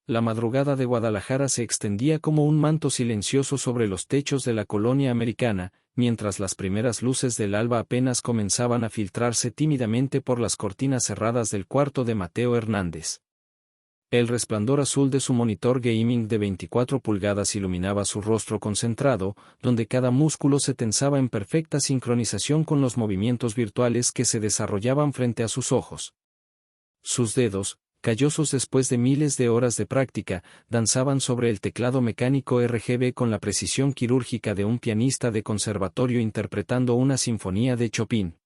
La madrugada de Guadalajara se extendía como un manto silencioso sobre los techos de la colonia americana, mientras las primeras luces del alba apenas comenzaban a filtrarse tímidamente por las cortinas cerradas del cuarto de Mateo Hernández. El resplandor azul de su monitor gaming de 24 pulgadas iluminaba su rostro concentrado, donde cada músculo se tensaba en perfecta sincronización con los movimientos virtuales que se desarrollaban frente a sus ojos. Sus dedos, callosos después de miles de horas de práctica, danzaban sobre el teclado mecánico RGB con la precisión quirúrgica de un pianista de conservatorio interpretando una sinfonía de Chopin.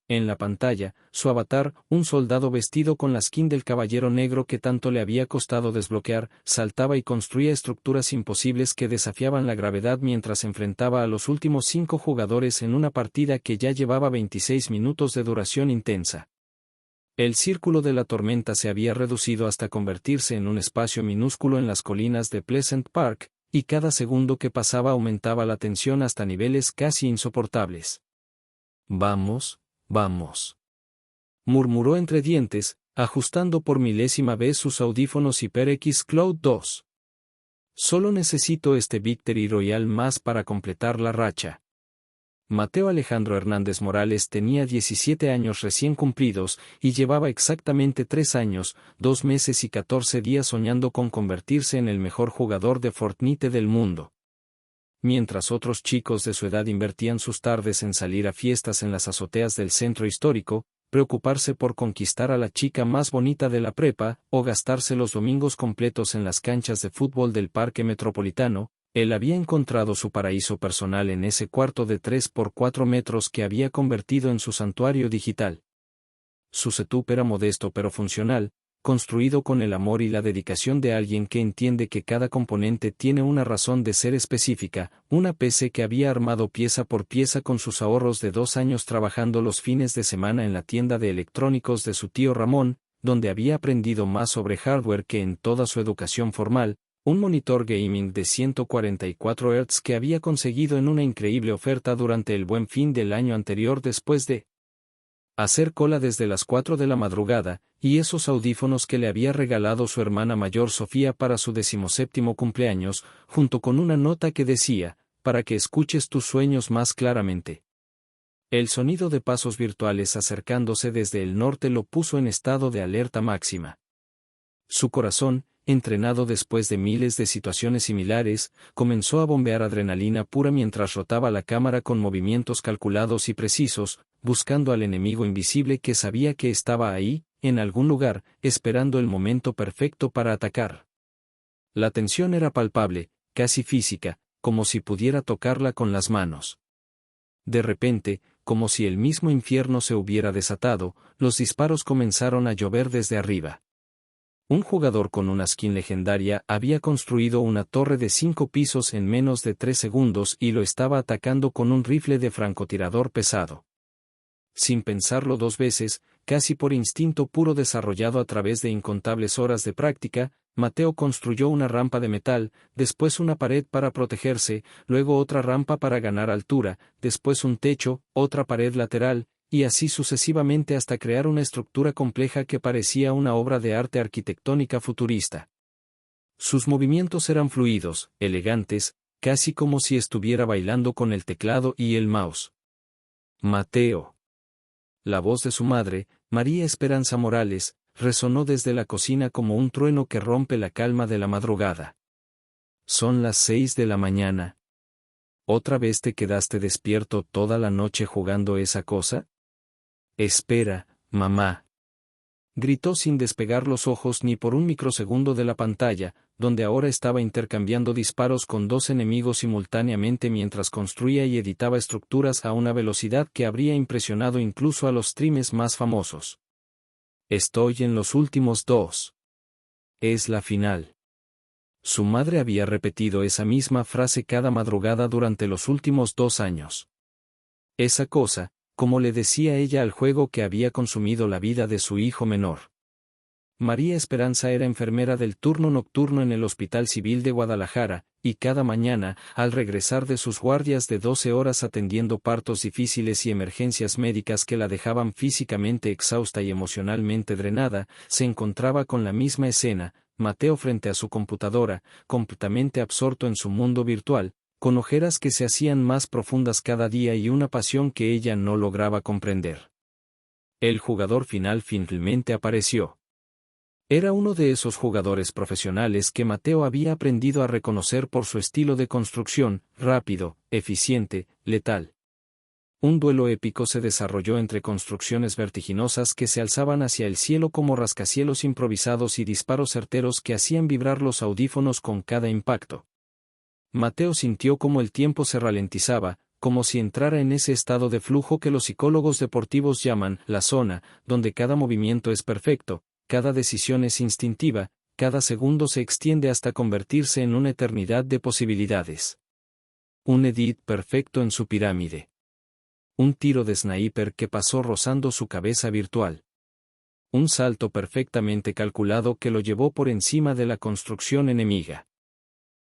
En la pantalla, su avatar, un soldado vestido con la skin del caballero negro que tanto le había costado desbloquear, saltaba y construía estructuras imposibles que desafiaban la gravedad mientras enfrentaba a los últimos 5 jugadores en una partida que ya llevaba 26 minutos de duración intensa. El círculo de la tormenta se había reducido hasta convertirse en un espacio minúsculo en las colinas de Pleasant Park, y cada segundo que pasaba aumentaba la tensión hasta niveles casi insoportables. «Vamos, vamos», murmuró entre dientes, ajustando por milésima vez sus audífonos HyperX Cloud 2. «Solo necesito este Victory Royale más para completar la racha». Mateo Alejandro Hernández Morales tenía 17 años recién cumplidos y llevaba exactamente 3 años, 2 meses y 14 días soñando con convertirse en el mejor jugador de Fortnite del mundo. Mientras otros chicos de su edad invertían sus tardes en salir a fiestas en las azoteas del centro histórico, preocuparse por conquistar a la chica más bonita de la prepa, o gastarse los domingos completos en las canchas de fútbol del Parque Metropolitano, él había encontrado su paraíso personal en ese cuarto de 3 por 4 metros que había convertido en su santuario digital. Su setup era modesto pero funcional, construido con el amor y la dedicación de alguien que entiende que cada componente tiene una razón de ser específica, una PC que había armado pieza por pieza con sus ahorros de 2 años trabajando los fines de semana en la tienda de electrónicos de su tío Ramón, donde había aprendido más sobre hardware que en toda su educación formal, un monitor gaming de 144 Hz que había conseguido en una increíble oferta durante el Buen Fin del año anterior después de hacer cola desde las 4 de la madrugada, y esos audífonos que le había regalado su hermana mayor Sofía para su 17º cumpleaños, junto con una nota que decía, para que escuches tus sueños más claramente. El sonido de pasos virtuales acercándose desde el norte lo puso en estado de alerta máxima. Su corazón, entrenado después de miles de situaciones similares, comenzó a bombear adrenalina pura mientras rotaba la cámara con movimientos calculados y precisos, buscando al enemigo invisible que sabía que estaba ahí, en algún lugar, esperando el momento perfecto para atacar. La tensión era palpable, casi física, como si pudiera tocarla con las manos. De repente, como si el mismo infierno se hubiera desatado, los disparos comenzaron a llover desde arriba. Un jugador con una skin legendaria había construido una torre de 5 pisos en menos de 3 segundos y lo estaba atacando con un rifle de francotirador pesado. Sin pensarlo 2 veces, casi por instinto puro desarrollado a través de incontables horas de práctica, Mateo construyó una rampa de metal, después una pared para protegerse, luego otra rampa para ganar altura, después un techo, otra pared lateral, y así sucesivamente hasta crear una estructura compleja que parecía una obra de arte arquitectónica futurista. Sus movimientos eran fluidos, elegantes, casi como si estuviera bailando con el teclado y el mouse. Mateo. La voz de su madre, María Esperanza Morales, resonó desde la cocina como un trueno que rompe la calma de la madrugada. Son las 6 de la mañana. ¿Otra vez te quedaste despierto toda la noche jugando esa cosa? Espera, mamá. Gritó sin despegar los ojos ni por un microsegundo de la pantalla, donde ahora estaba intercambiando disparos con 2 enemigos simultáneamente mientras construía y editaba estructuras a una velocidad que habría impresionado incluso a los streamers más famosos. Estoy en los últimos 2. Es la final. Su madre había repetido esa misma frase cada madrugada durante los últimos 2 años. Esa cosa, como le decía ella al juego que había consumido la vida de su hijo menor. María Esperanza era enfermera del turno nocturno en el Hospital Civil de Guadalajara, y cada mañana, al regresar de sus guardias de 12 horas atendiendo partos difíciles y emergencias médicas que la dejaban físicamente exhausta y emocionalmente drenada, se encontraba con la misma escena, Mateo frente a su computadora, completamente absorto en su mundo virtual, con ojeras que se hacían más profundas cada día y una pasión que ella no lograba comprender. El jugador final finalmente apareció. Era uno de esos jugadores profesionales que Mateo había aprendido a reconocer por su estilo de construcción, rápido, eficiente, letal. Un duelo épico se desarrolló entre construcciones vertiginosas que se alzaban hacia el cielo como rascacielos improvisados y disparos certeros que hacían vibrar los audífonos con cada impacto. Mateo sintió como el tiempo se ralentizaba, como si entrara en ese estado de flujo que los psicólogos deportivos llaman la zona, donde cada movimiento es perfecto, cada decisión es instintiva, cada segundo se extiende hasta convertirse en una eternidad de posibilidades. Un edit perfecto en su pirámide. Un tiro de sniper que pasó rozando su cabeza virtual. Un salto perfectamente calculado que lo llevó por encima de la construcción enemiga.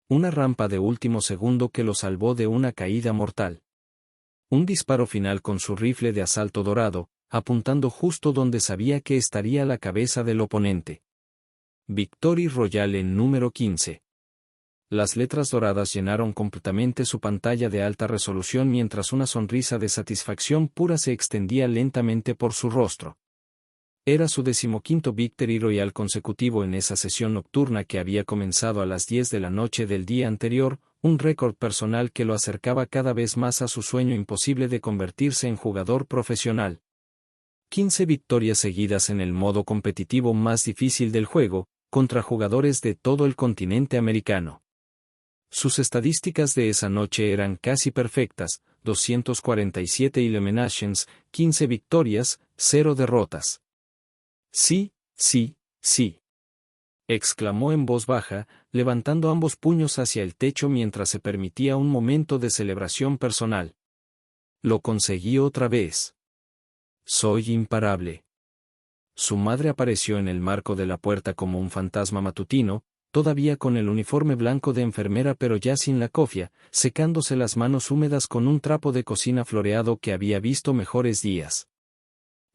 Una rampa de último segundo que lo salvó de una caída mortal. Un disparo final con su rifle de asalto dorado, apuntando justo donde sabía que estaría la cabeza del oponente. Victory Royale número 15. Las letras doradas llenaron completamente su pantalla de alta resolución mientras una sonrisa de satisfacción pura se extendía lentamente por su rostro. Era su 15º Victory Royale consecutivo en esa sesión nocturna que había comenzado a las 10 de la noche del día anterior, un récord personal que lo acercaba cada vez más a su sueño imposible de convertirse en jugador profesional. 15 victorias seguidas en el modo competitivo más difícil del juego, contra jugadores de todo el continente americano. Sus estadísticas de esa noche eran casi perfectas, 247 eliminations, 15 victorias, 0 derrotas. Sí, sí, sí. Exclamó en voz baja, levantando ambos puños hacia el techo mientras se permitía un momento de celebración personal. Lo conseguí otra vez. Soy imparable. Su madre apareció en el marco de la puerta como un fantasma matutino, todavía con el uniforme blanco de enfermera pero ya sin la cofia, secándose las manos húmedas con un trapo de cocina floreado que había visto mejores días.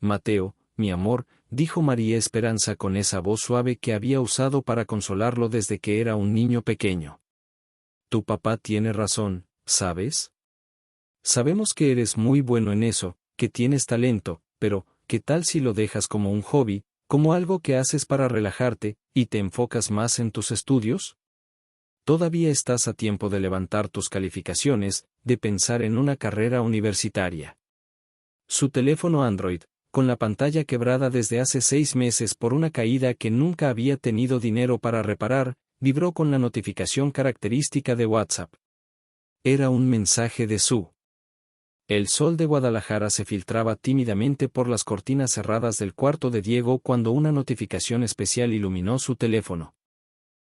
Mateo, mi amor, dijo María Esperanza con esa voz suave que había usado para consolarlo desde que era un niño pequeño. Tu papá tiene razón, ¿sabes? Sabemos que eres muy bueno en eso, que tienes talento, pero, ¿qué tal si lo dejas como un hobby, como algo que haces para relajarte, y te enfocas más en tus estudios? Todavía estás a tiempo de levantar tus calificaciones, de pensar en una carrera universitaria. Su teléfono Android, con la pantalla quebrada desde hace 6 meses por una caída que nunca había tenido dinero para reparar, vibró con la notificación característica de WhatsApp. Era un mensaje de Sue. El sol de Guadalajara se filtraba tímidamente por las cortinas cerradas del cuarto de Diego cuando una notificación especial iluminó su teléfono.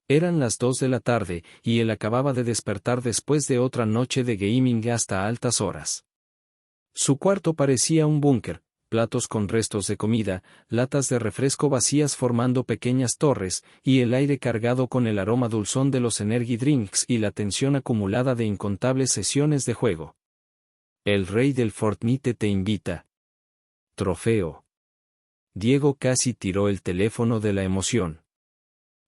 Eran las 2 de la tarde, y él acababa de despertar después de otra noche de gaming hasta altas horas. Su cuarto parecía un búnker, platos con restos de comida, latas de refresco vacías formando pequeñas torres, y el aire cargado con el aroma dulzón de los energy drinks y la tensión acumulada de incontables sesiones de juego. El rey del Fortnite te invita. Trofeo. Diego casi tiró el teléfono de la emoción.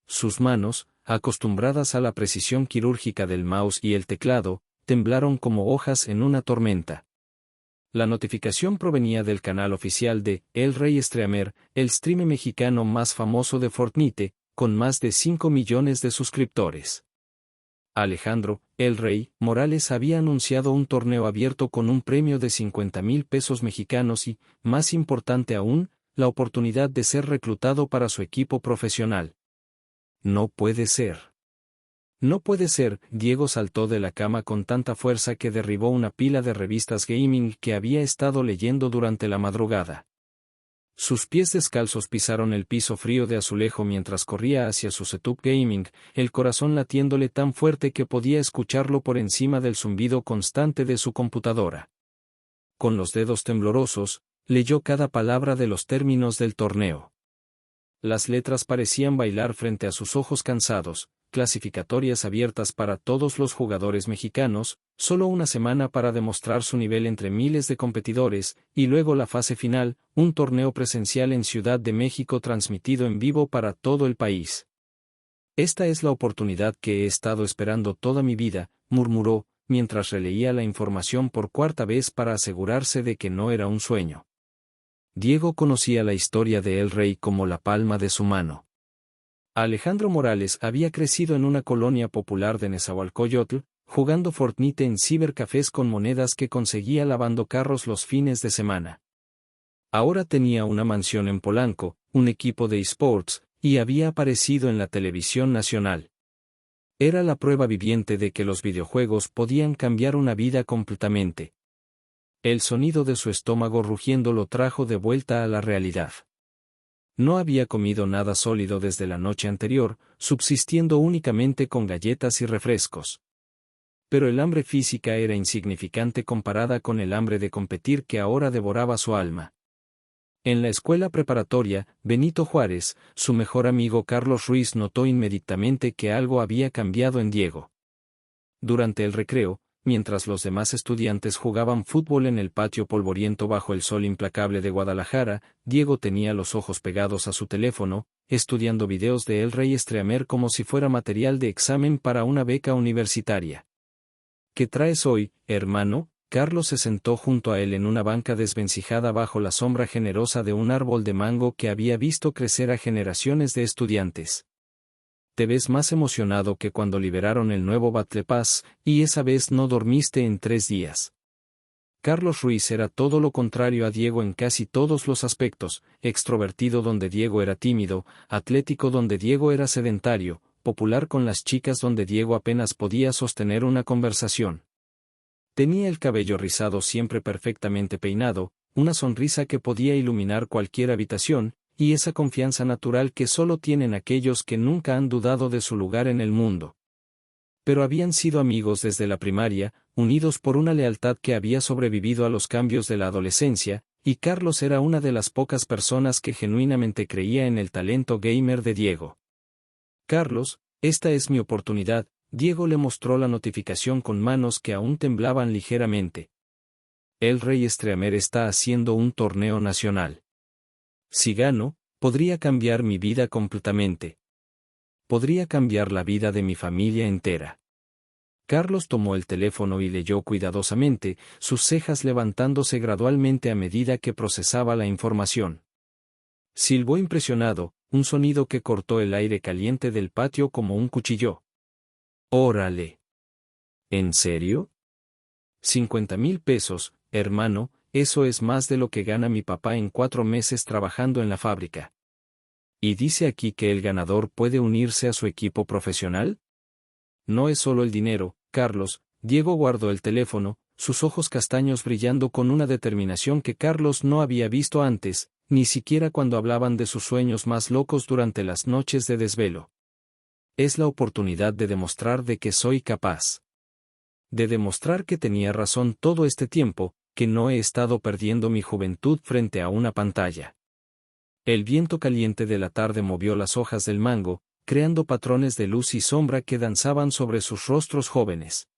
Sus manos, acostumbradas a la precisión quirúrgica del mouse y el teclado, temblaron como hojas en una tormenta. La notificación provenía del canal oficial de El Rey Streamer, el streamer mexicano más famoso de Fortnite, con más de 5 millones de suscriptores. Alejandro, el Rey, Morales había anunciado un torneo abierto con un premio de 50,000 pesos mexicanos y, más importante aún, la oportunidad de ser reclutado para su equipo profesional. No puede ser. No puede ser, Diego saltó de la cama con tanta fuerza que derribó una pila de revistas gaming que había estado leyendo durante la madrugada. Sus pies descalzos pisaron el piso frío de azulejo mientras corría hacia su setup gaming, el corazón latiéndole tan fuerte que podía escucharlo por encima del zumbido constante de su computadora. Con los dedos temblorosos, leyó cada palabra de los términos del torneo. Las letras parecían bailar frente a sus ojos cansados, clasificatorias abiertas para todos los jugadores mexicanos, solo una semana para demostrar su nivel entre miles de competidores, y luego la fase final, un torneo presencial en Ciudad de México transmitido en vivo para todo el país. Esta es la oportunidad que he estado esperando toda mi vida, murmuró, mientras releía la información por cuarta vez para asegurarse de que no era un sueño. Diego conocía la historia de El Rey como la palma de su mano. Alejandro Morales había crecido en una colonia popular de Nezahualcóyotl, jugando Fortnite en cibercafés con monedas que conseguía lavando carros los fines de semana. Ahora tenía una mansión en Polanco, un equipo de esports, y había aparecido en la televisión nacional. Era la prueba viviente de que los videojuegos podían cambiar una vida completamente. El sonido de su estómago rugiendo lo trajo de vuelta a la realidad. No había comido nada sólido desde la noche anterior, subsistiendo únicamente con galletas y refrescos. Pero el hambre física era insignificante comparada con el hambre de competir que ahora devoraba su alma. En la escuela preparatoria, Benito Juárez, su mejor amigo Carlos Ruiz notó inmediatamente que algo había cambiado en Diego. Durante el recreo, mientras los demás estudiantes jugaban fútbol en el patio polvoriento bajo el sol implacable de Guadalajara, Diego tenía los ojos pegados a su teléfono, estudiando videos de El Rey Streamer como si fuera material de examen para una beca universitaria. ¿Qué traes hoy, hermano? Carlos se sentó junto a él en una banca desvencijada bajo la sombra generosa de un árbol de mango que había visto crecer a generaciones de estudiantes. Te ves más emocionado que cuando liberaron el nuevo Battle Pass, y esa vez no dormiste en 3 días. Carlos Ruiz era todo lo contrario a Diego en casi todos los aspectos, extrovertido donde Diego era tímido, atlético donde Diego era sedentario, popular con las chicas donde Diego apenas podía sostener una conversación. Tenía el cabello rizado siempre perfectamente peinado, una sonrisa que podía iluminar cualquier habitación, y esa confianza natural que solo tienen aquellos que nunca han dudado de su lugar en el mundo. Pero habían sido amigos desde la primaria, unidos por una lealtad que había sobrevivido a los cambios de la adolescencia, y Carlos era una de las pocas personas que genuinamente creía en el talento gamer de Diego. Carlos, esta es mi oportunidad. Diego le mostró la notificación con manos que aún temblaban ligeramente. El Rey Streamer está haciendo un torneo nacional. Si gano, podría cambiar mi vida completamente. Podría cambiar la vida de mi familia entera. Carlos tomó el teléfono y leyó cuidadosamente, sus cejas levantándose gradualmente a medida que procesaba la información. Silbó impresionado, un sonido que cortó el aire caliente del patio como un cuchillo. ¡Órale! ¿En serio? 50,000 pesos, hermano, eso es más de lo que gana mi papá en 4 meses trabajando en la fábrica. ¿Y dice aquí que el ganador puede unirse a su equipo profesional? No es solo el dinero, Carlos. Diego guardó el teléfono, sus ojos castaños brillando con una determinación que Carlos no había visto antes, ni siquiera cuando hablaban de sus sueños más locos durante las noches de desvelo. Es la oportunidad de demostrar de que soy capaz. De demostrar que tenía razón todo este tiempo, que no he estado perdiendo mi juventud frente a una pantalla. El viento caliente de la tarde movió las hojas del mango, creando patrones de luz y sombra que danzaban sobre sus rostros jóvenes.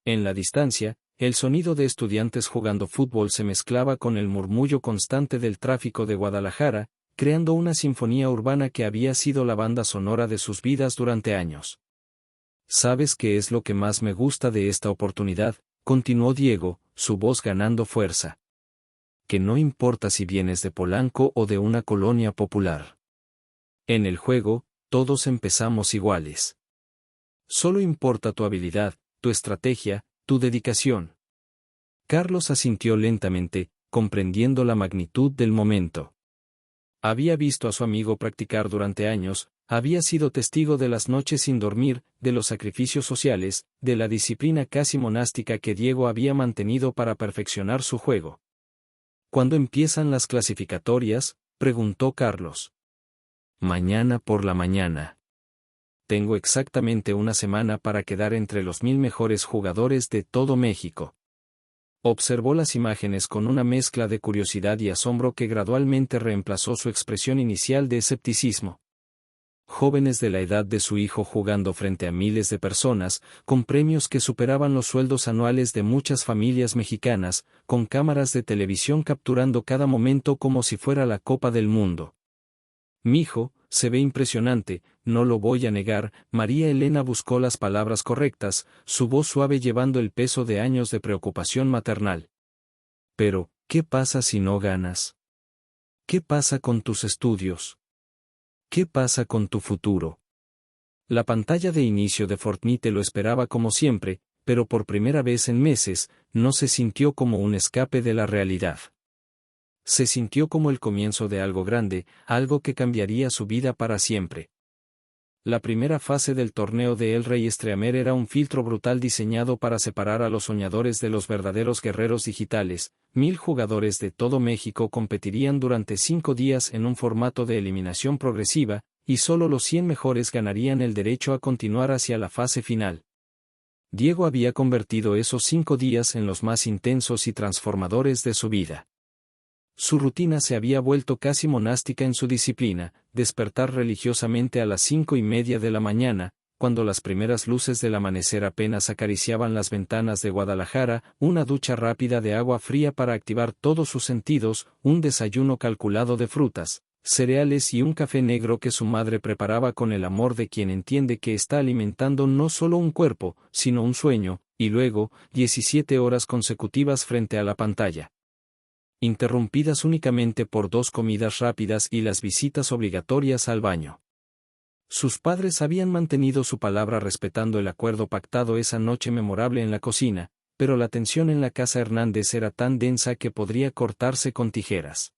En la distancia, el sonido de estudiantes jugando fútbol se mezclaba con el murmullo constante del tráfico de Guadalajara, creando una sinfonía urbana que había sido la banda sonora de sus vidas durante años. ¿Sabes qué es lo que más me gusta de esta oportunidad?, continuó Diego, su voz ganando fuerza. Que no importa si vienes de Polanco o de una colonia popular. En el juego, todos empezamos iguales. Solo importa tu habilidad, tu estrategia, tu dedicación. Carlos asintió lentamente, comprendiendo la magnitud del momento. Había visto a su amigo practicar durante años, había sido testigo de las noches sin dormir, de los sacrificios sociales, de la disciplina casi monástica que Diego había mantenido para perfeccionar su juego. ¿Cuándo empiezan las clasificatorias?, preguntó Carlos. Mañana por la mañana. Tengo exactamente una semana para quedar entre los 1000 mejores jugadores de todo México. Observó las imágenes con una mezcla de curiosidad y asombro que gradualmente reemplazó su expresión inicial de escepticismo. Jóvenes de la edad de su hijo jugando frente a miles de personas, con premios que superaban los sueldos anuales de muchas familias mexicanas, con cámaras de televisión capturando cada momento como si fuera la Copa del Mundo. Mijo, se ve impresionante, no lo voy a negar. María Elena buscó las palabras correctas, su voz suave llevando el peso de años de preocupación maternal. Pero, ¿qué pasa si no ganas? ¿Qué pasa con tus estudios? ¿Qué pasa con tu futuro? La pantalla de inicio de Fortnite lo esperaba como siempre, pero por primera vez en meses, no se sintió como un escape de la realidad. Se sintió como el comienzo de algo grande, algo que cambiaría su vida para siempre. La primera fase del torneo de El Rey Streamer era un filtro brutal diseñado para separar a los soñadores de los verdaderos guerreros digitales. 1000 jugadores de todo México competirían durante 5 días en un formato de eliminación progresiva, y solo los 100 mejores ganarían el derecho a continuar hacia la fase final. Diego había convertido esos 5 días en los más intensos y transformadores de su vida. Su rutina se había vuelto casi monástica en su disciplina, despertar religiosamente a las 5:30 de la mañana, cuando las primeras luces del amanecer apenas acariciaban las ventanas de Guadalajara, una ducha rápida de agua fría para activar todos sus sentidos, un desayuno calculado de frutas, cereales y un café negro que su madre preparaba con el amor de quien entiende que está alimentando no solo un cuerpo, sino un sueño, y luego, 17 horas consecutivas frente a la pantalla, interrumpidas únicamente por 2 comidas rápidas y las visitas obligatorias al baño. Sus padres habían mantenido su palabra respetando el acuerdo pactado esa noche memorable en la cocina, pero la tensión en la casa Hernández era tan densa que podría cortarse con tijeras.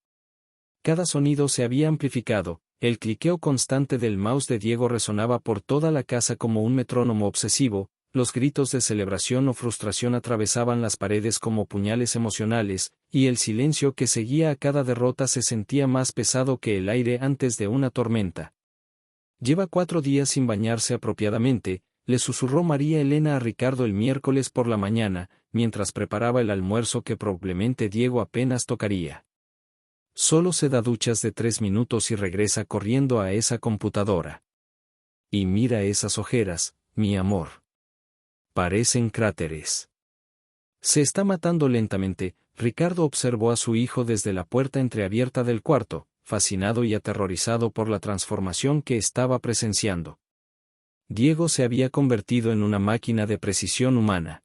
Cada sonido se había amplificado, el cliqueo constante del mouse de Diego resonaba por toda la casa como un metrónomo obsesivo, los gritos de celebración o frustración atravesaban las paredes como puñales emocionales, y el silencio que seguía a cada derrota se sentía más pesado que el aire antes de una tormenta. Lleva 4 días sin bañarse apropiadamente, le susurró María Elena a Ricardo el miércoles por la mañana, mientras preparaba el almuerzo que probablemente Diego apenas tocaría. Solo se da duchas de 3 minutos y regresa corriendo a esa computadora. Y mira esas ojeras, mi amor. Parecen cráteres. Se está matando lentamente. Ricardo observó a su hijo desde la puerta entreabierta del cuarto, fascinado y aterrorizado por la transformación que estaba presenciando. Diego se había convertido en una máquina de precisión humana.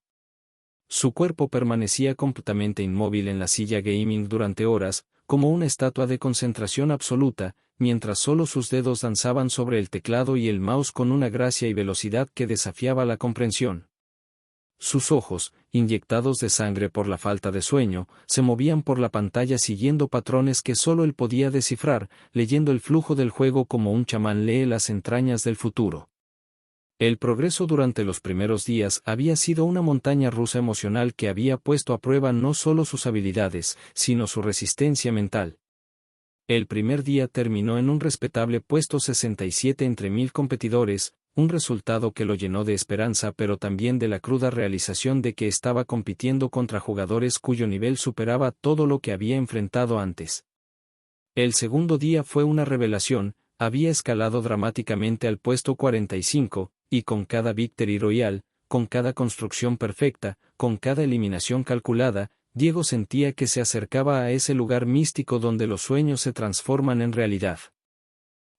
Su cuerpo permanecía completamente inmóvil en la silla gaming durante horas, como una estatua de concentración absoluta, mientras solo sus dedos danzaban sobre el teclado y el mouse con una gracia y velocidad que desafiaba la comprensión. Sus ojos, inyectados de sangre por la falta de sueño, se movían por la pantalla siguiendo patrones que solo él podía descifrar, leyendo el flujo del juego como un chamán lee las entrañas del futuro. El progreso durante los primeros días había sido una montaña rusa emocional que había puesto a prueba no solo sus habilidades, sino su resistencia mental. El primer día terminó en un respetable puesto 67 entre 1000 competidores, un resultado que lo llenó de esperanza pero también de la cruda realización de que estaba compitiendo contra jugadores cuyo nivel superaba todo lo que había enfrentado antes. El segundo día fue una revelación, había escalado dramáticamente al puesto 45, y con cada Victory Royale, con cada construcción perfecta, con cada eliminación calculada, Diego sentía que se acercaba a ese lugar místico donde los sueños se transforman en realidad.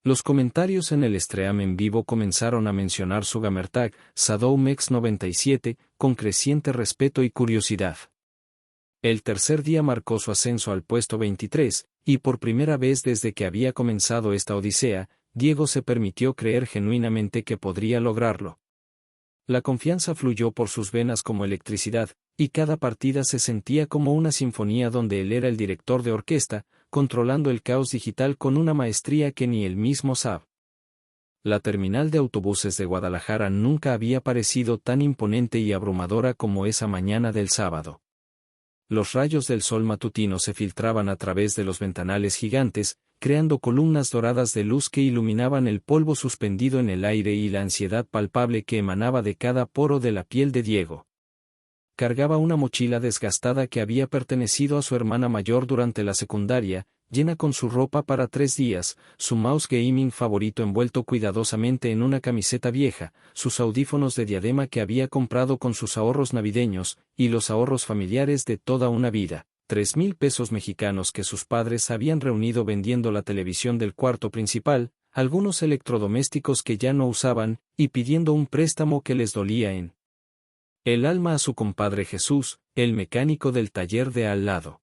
Los comentarios en el stream en vivo comenzaron a mencionar su gamertag, SadowMex97, con creciente respeto y curiosidad. El tercer día marcó su ascenso al puesto 23, y por primera vez desde que había comenzado esta odisea, Diego se permitió creer genuinamente que podría lograrlo. La confianza fluyó por sus venas como electricidad, y cada partida se sentía como una sinfonía donde él era el director de orquesta, controlando el caos digital con una maestría que ni él mismo sabe. La terminal de autobuses de Guadalajara nunca había parecido tan imponente y abrumadora como esa mañana del sábado. Los rayos del sol matutino se filtraban a través de los ventanales gigantes, creando columnas doradas de luz que iluminaban el polvo suspendido en el aire y la ansiedad palpable que emanaba de cada poro de la piel de Diego. Cargaba una mochila desgastada que había pertenecido a su hermana mayor durante la secundaria, llena con su ropa para 3 días, su mouse gaming favorito envuelto cuidadosamente en una camiseta vieja, sus audífonos de diadema que había comprado con sus ahorros navideños, y los ahorros familiares de toda una vida, 3,000 pesos mexicanos que sus padres habían reunido vendiendo la televisión del cuarto principal, algunos electrodomésticos que ya no usaban, y pidiendo un préstamo que les dolía en el alma a su compadre Jesús, el mecánico del taller de al lado.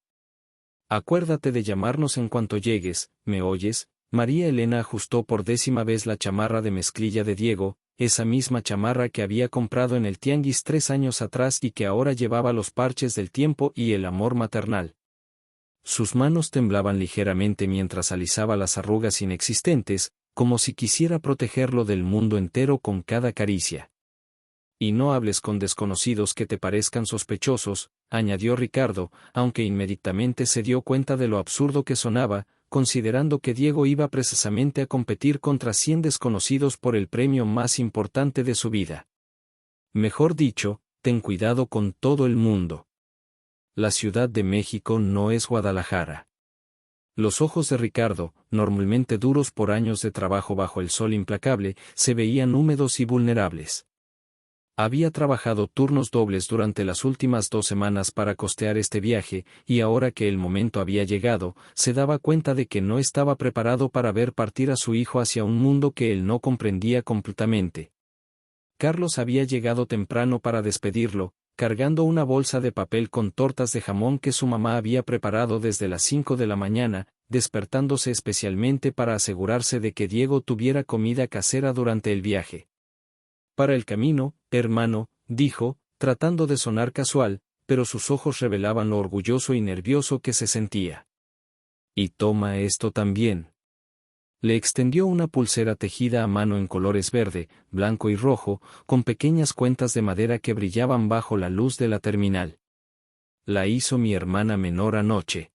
Acuérdate de llamarnos en cuanto llegues, ¿me oyes? María Elena ajustó por 10ª vez la chamarra de mezclilla de Diego, esa misma chamarra que había comprado en el tianguis 3 años atrás y que ahora llevaba los parches del tiempo y el amor maternal. Sus manos temblaban ligeramente mientras alisaba las arrugas inexistentes, como si quisiera protegerlo del mundo entero con cada caricia. Y no hables con desconocidos que te parezcan sospechosos, añadió Ricardo, aunque inmediatamente se dio cuenta de lo absurdo que sonaba, considerando que Diego iba precisamente a competir contra 100 desconocidos por el premio más importante de su vida. Mejor dicho, ten cuidado con todo el mundo. La Ciudad de México no es Guadalajara. Los ojos de Ricardo, normalmente duros por años de trabajo bajo el sol implacable, se veían húmedos y vulnerables. Había trabajado turnos dobles durante las últimas 2 semanas para costear este viaje, y ahora que el momento había llegado, se daba cuenta de que no estaba preparado para ver partir a su hijo hacia un mundo que él no comprendía completamente. Carlos había llegado temprano para despedirlo, cargando una bolsa de papel con tortas de jamón que su mamá había preparado desde las 5 de la mañana, despertándose especialmente para asegurarse de que Diego tuviera comida casera durante el viaje. Para el camino, hermano, dijo, tratando de sonar casual, pero sus ojos revelaban lo orgulloso y nervioso que se sentía. Y toma esto también. Le extendió una pulsera tejida a mano en colores verde, blanco y rojo, con pequeñas cuentas de madera que brillaban bajo la luz de la terminal. La hizo mi hermana menor anoche.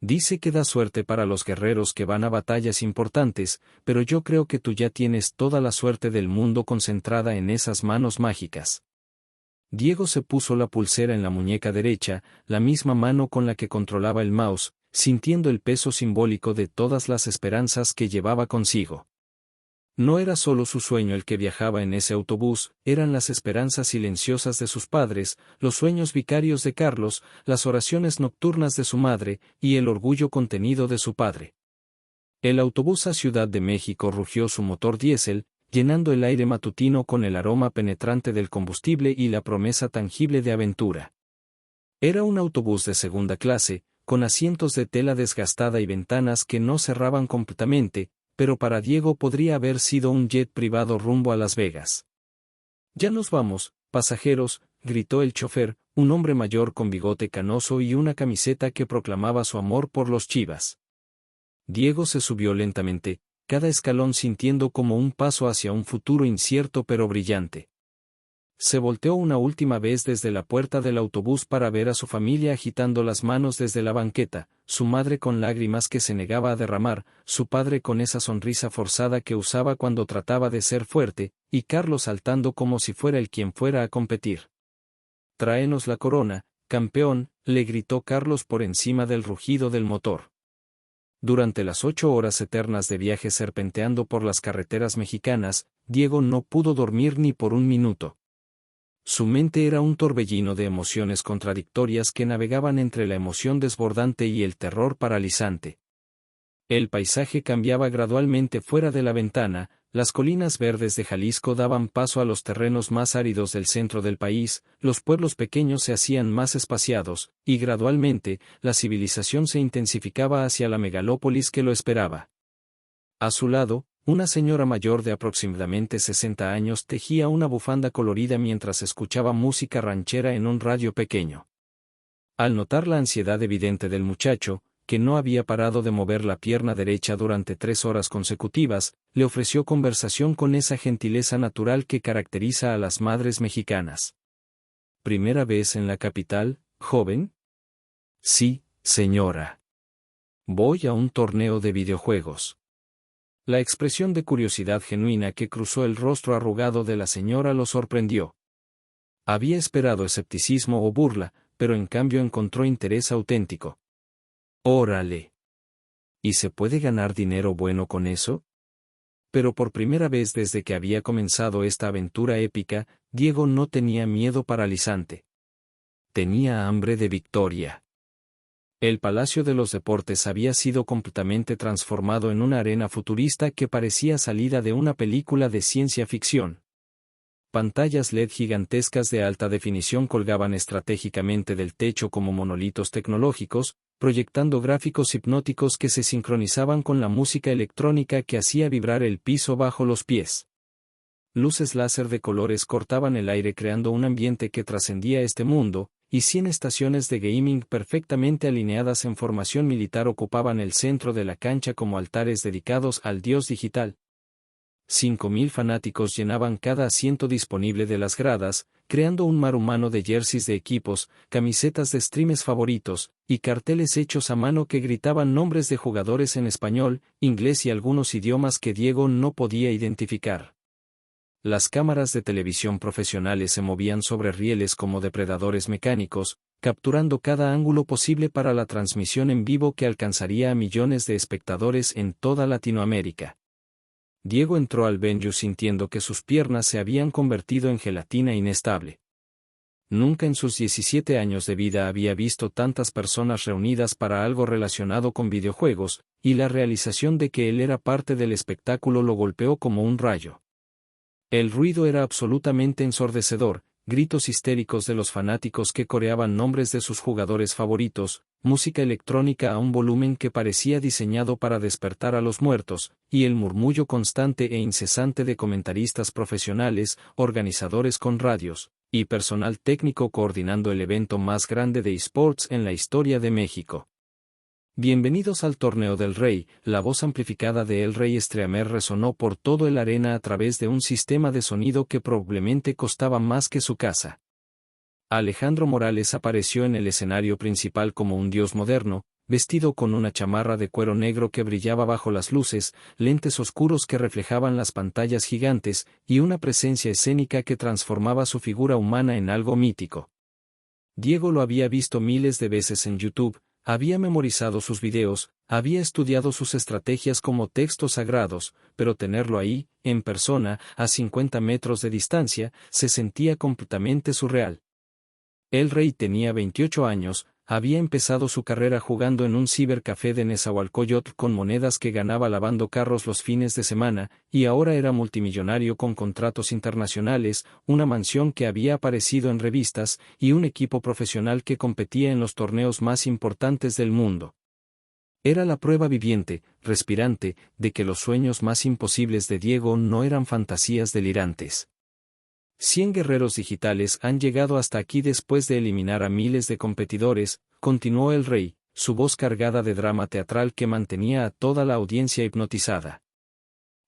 Dice que da suerte para los guerreros que van a batallas importantes, pero yo creo que tú ya tienes toda la suerte del mundo concentrada en esas manos mágicas. Diego se puso la pulsera en la muñeca derecha, la misma mano con la que controlaba el mouse, sintiendo el peso simbólico de todas las esperanzas que llevaba consigo. No era solo su sueño el que viajaba en ese autobús, eran las esperanzas silenciosas de sus padres, los sueños vicarios de Carlos, las oraciones nocturnas de su madre, y el orgullo contenido de su padre. El autobús a Ciudad de México rugió su motor diésel, llenando el aire matutino con el aroma penetrante del combustible y la promesa tangible de aventura. Era un autobús de segunda clase, con asientos de tela desgastada y ventanas que no cerraban completamente, pero para Diego podría haber sido un jet privado rumbo a Las Vegas. «Ya nos vamos, pasajeros», gritó el chofer, un hombre mayor con bigote canoso y una camiseta que proclamaba su amor por los Chivas. Diego se subió lentamente, cada escalón sintiendo como un paso hacia un futuro incierto pero brillante. Se volteó una última vez desde la puerta del autobús para ver a su familia agitando las manos desde la banqueta, su madre con lágrimas que se negaba a derramar, su padre con esa sonrisa forzada que usaba cuando trataba de ser fuerte, y Carlos saltando como si fuera él quien fuera a competir. «Tráenos la corona, campeón», le gritó Carlos por encima del rugido del motor. Durante las 8 horas eternas de viaje serpenteando por las carreteras mexicanas, Diego no pudo dormir ni por un minuto. Su mente era un torbellino de emociones contradictorias que navegaban entre la emoción desbordante y el terror paralizante. El paisaje cambiaba gradualmente fuera de la ventana, las colinas verdes de Jalisco daban paso a los terrenos más áridos del centro del país, los pueblos pequeños se hacían más espaciados, y gradualmente, la civilización se intensificaba hacia la megalópolis que lo esperaba. A su lado, una señora mayor de aproximadamente 60 años tejía una bufanda colorida mientras escuchaba música ranchera en un radio pequeño. Al notar la ansiedad evidente del muchacho, que no había parado de mover la pierna derecha durante 3 horas consecutivas, le ofreció conversación con esa gentileza natural que caracteriza a las madres mexicanas. ¿Primera vez en la capital, joven? Sí, señora. Voy a un torneo de videojuegos. La expresión de curiosidad genuina que cruzó el rostro arrugado de la señora lo sorprendió. Había esperado escepticismo o burla, pero en cambio encontró interés auténtico. ¡Órale! ¿Y se puede ganar dinero bueno con eso? Pero por primera vez desde que había comenzado esta aventura épica, Diego no tenía miedo paralizante. Tenía hambre de victoria. El Palacio de los Deportes había sido completamente transformado en una arena futurista que parecía salida de una película de ciencia ficción. Pantallas LED gigantescas de alta definición colgaban estratégicamente del techo como monolitos tecnológicos, proyectando gráficos hipnóticos que se sincronizaban con la música electrónica que hacía vibrar el piso bajo los pies. Luces láser de colores cortaban el aire creando un ambiente que trascendía este mundo, y 100 estaciones de gaming perfectamente alineadas en formación militar ocupaban el centro de la cancha como altares dedicados al dios digital. 5.000 fanáticos llenaban cada asiento disponible de las gradas, creando un mar humano de jerseys de equipos, camisetas de streamers favoritos, y carteles hechos a mano que gritaban nombres de jugadores en español, inglés y algunos idiomas que Diego no podía identificar. Las cámaras de televisión profesionales se movían sobre rieles como depredadores mecánicos, capturando cada ángulo posible para la transmisión en vivo que alcanzaría a millones de espectadores en toda Latinoamérica. Diego entró al venue sintiendo que sus piernas se habían convertido en gelatina inestable. Nunca en sus 17 años de vida había visto tantas personas reunidas para algo relacionado con videojuegos, y la realización de que él era parte del espectáculo lo golpeó como un rayo. El ruido era absolutamente ensordecedor, gritos histéricos de los fanáticos que coreaban nombres de sus jugadores favoritos, música electrónica a un volumen que parecía diseñado para despertar a los muertos, y el murmullo constante e incesante de comentaristas profesionales, organizadores con radios, y personal técnico coordinando el evento más grande de esports en la historia de México. Bienvenidos al Torneo del Rey. La voz amplificada de El Rey Streamer resonó por todo el arena a través de un sistema de sonido que probablemente costaba más que su casa. Alejandro Morales apareció en el escenario principal como un dios moderno, vestido con una chamarra de cuero negro que brillaba bajo las luces, lentes oscuros que reflejaban las pantallas gigantes, y una presencia escénica que transformaba su figura humana en algo mítico. Diego lo había visto miles de veces en YouTube. Había memorizado sus videos, había estudiado sus estrategias como textos sagrados, pero tenerlo ahí, en persona, a 50 metros de distancia, se sentía completamente surreal. El Rey tenía 28 años, había empezado su carrera jugando en un cibercafé de Nezahualcóyotl con monedas que ganaba lavando carros los fines de semana, y ahora era multimillonario con contratos internacionales, una mansión que había aparecido en revistas, y un equipo profesional que competía en los torneos más importantes del mundo. Era la prueba viviente, respirante, de que los sueños más imposibles de Diego no eran fantasías delirantes. 100 guerreros digitales han llegado hasta aquí después de eliminar a miles de competidores, continuó el Rey, su voz cargada de drama teatral que mantenía a toda la audiencia hipnotizada.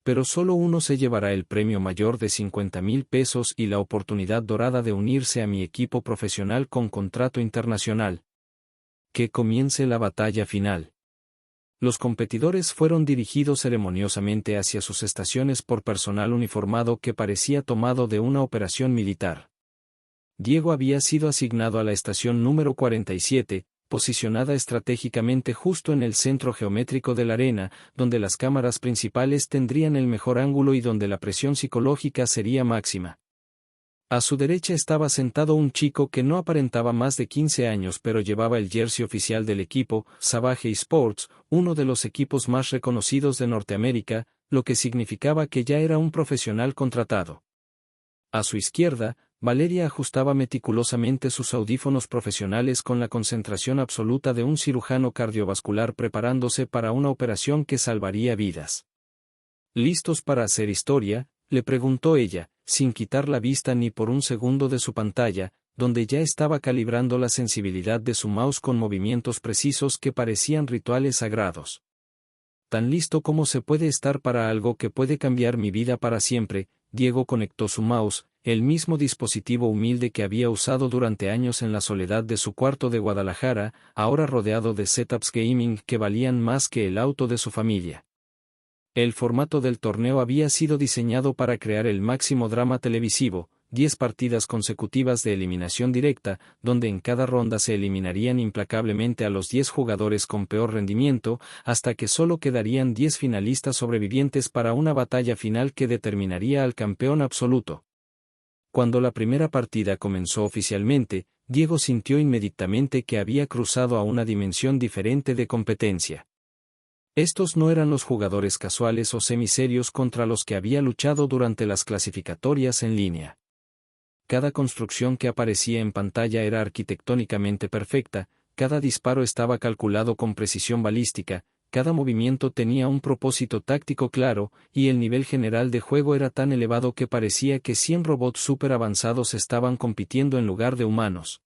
Pero solo uno se llevará el premio mayor de 50,000 pesos y la oportunidad dorada de unirse a mi equipo profesional con contrato internacional. Que comience la batalla final. Los competidores fueron dirigidos ceremoniosamente hacia sus estaciones por personal uniformado que parecía tomado de una operación militar. Diego había sido asignado a la estación número 47, posicionada estratégicamente justo en el centro geométrico de la arena, donde las cámaras principales tendrían el mejor ángulo y donde la presión psicológica sería máxima. A su derecha estaba sentado un chico que no aparentaba más de 15 años pero llevaba el jersey oficial del equipo, Savage Esports, uno de los equipos más reconocidos de Norteamérica, lo que significaba que ya era un profesional contratado. A su izquierda, Valeria ajustaba meticulosamente sus audífonos profesionales con la concentración absoluta de un cirujano cardiovascular preparándose para una operación que salvaría vidas. ¿Listos para hacer historia?, le preguntó ella, sin quitar la vista ni por un segundo de su pantalla, donde ya estaba calibrando la sensibilidad de su mouse con movimientos precisos que parecían rituales sagrados. Tan listo como se puede estar para algo que puede cambiar mi vida para siempre. Diego conectó su mouse, el mismo dispositivo humilde que había usado durante años en la soledad de su cuarto de Guadalajara, ahora rodeado de setups gaming que valían más que el auto de su familia. El formato del torneo había sido diseñado para crear el máximo drama televisivo, 10 partidas consecutivas de eliminación directa, donde en cada ronda se eliminarían implacablemente a los 10 jugadores con peor rendimiento, hasta que solo quedarían 10 finalistas sobrevivientes para una batalla final que determinaría al campeón absoluto. Cuando la primera partida comenzó oficialmente, Diego sintió inmediatamente que había cruzado a una dimensión diferente de competencia. Estos no eran los jugadores casuales o semiserios contra los que había luchado durante las clasificatorias en línea. Cada construcción que aparecía en pantalla era arquitectónicamente perfecta, cada disparo estaba calculado con precisión balística, cada movimiento tenía un propósito táctico claro, y el nivel general de juego era tan elevado que parecía que 100 robots súper avanzados estaban compitiendo en lugar de humanos.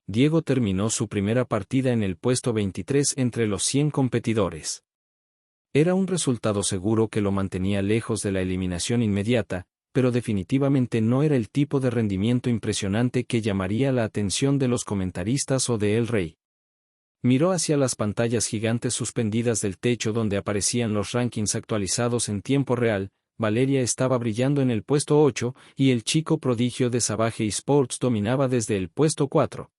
Diego terminó su primera partida en el puesto 23 entre los 100 competidores. Era un resultado seguro que lo mantenía lejos de la eliminación inmediata, pero definitivamente no era el tipo de rendimiento impresionante que llamaría la atención de los comentaristas o de El Rey. Miró hacia las pantallas gigantes suspendidas del techo donde aparecían los rankings actualizados en tiempo real. Valeria estaba brillando en el puesto 8, y el chico prodigio de Savage Esports dominaba desde el puesto 4.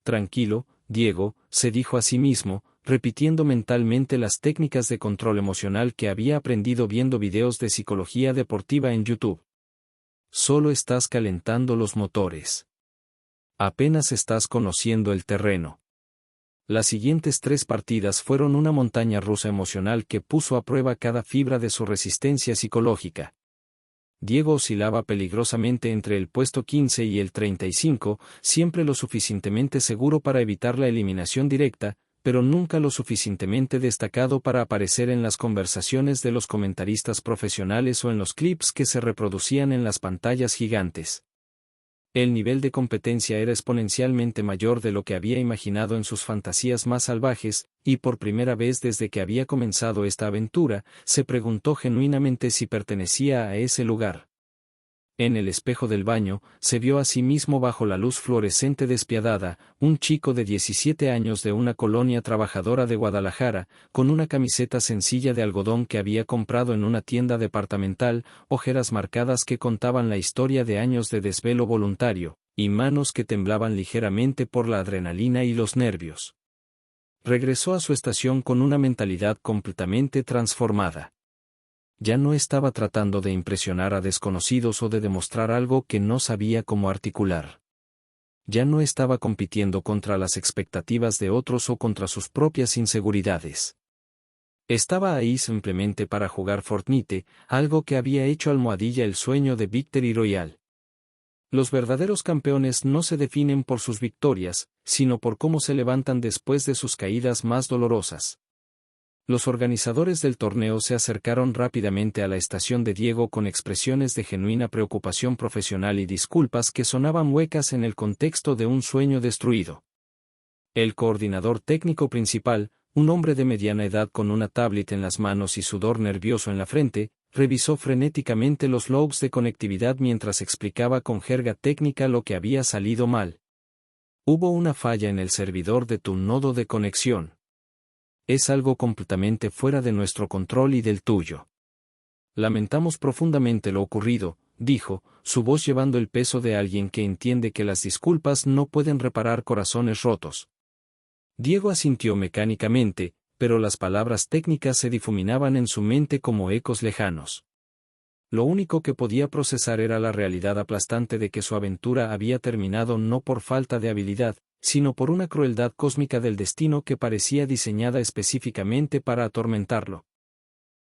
Tranquilo, Diego, se dijo a sí mismo, repitiendo mentalmente las técnicas de control emocional que había aprendido viendo videos de psicología deportiva en YouTube. Solo estás calentando los motores. Apenas estás conociendo el terreno. Las siguientes 3 partidas fueron una montaña rusa emocional que puso a prueba cada fibra de su resistencia psicológica. Diego oscilaba peligrosamente entre el puesto 15 y el 35, siempre lo suficientemente seguro para evitar la eliminación directa, pero nunca lo suficientemente destacado para aparecer en las conversaciones de los comentaristas profesionales o en los clips que se reproducían en las pantallas gigantes. El nivel de competencia era exponencialmente mayor de lo que había imaginado en sus fantasías más salvajes, y por primera vez desde que había comenzado esta aventura, se preguntó genuinamente si pertenecía a ese lugar. En el espejo del baño, se vio a sí mismo bajo la luz fluorescente despiadada, un chico de 17 años de una colonia trabajadora de Guadalajara, con una camiseta sencilla de algodón que había comprado en una tienda departamental, ojeras marcadas que contaban la historia de años de desvelo voluntario, y manos que temblaban ligeramente por la adrenalina y los nervios. Regresó a su estación con una mentalidad completamente transformada. Ya no estaba tratando de impresionar a desconocidos o de demostrar algo que no sabía cómo articular. Ya no estaba compitiendo contra las expectativas de otros o contra sus propias inseguridades. Estaba ahí simplemente para jugar Fortnite, algo que había hecho almohadilla el sueño de Victory Royale. Los verdaderos campeones no se definen por sus victorias, sino por cómo se levantan después de sus caídas más dolorosas. Los organizadores del torneo se acercaron rápidamente a la estación de Diego con expresiones de genuina preocupación profesional y disculpas que sonaban huecas en el contexto de un sueño destruido. El coordinador técnico principal, un hombre de mediana edad con una tablet en las manos y sudor nervioso en la frente, revisó frenéticamente los logs de conectividad mientras explicaba con jerga técnica lo que había salido mal. Hubo una falla en el servidor de tu nodo de conexión. Es algo completamente fuera de nuestro control y del tuyo. Lamentamos profundamente lo ocurrido, dijo, su voz llevando el peso de alguien que entiende que las disculpas no pueden reparar corazones rotos. Diego asintió mecánicamente, pero las palabras técnicas se difuminaban en su mente como ecos lejanos. Lo único que podía procesar era la realidad aplastante de que su aventura había terminado no por falta de habilidad, sino por una crueldad cósmica del destino que parecía diseñada específicamente para atormentarlo.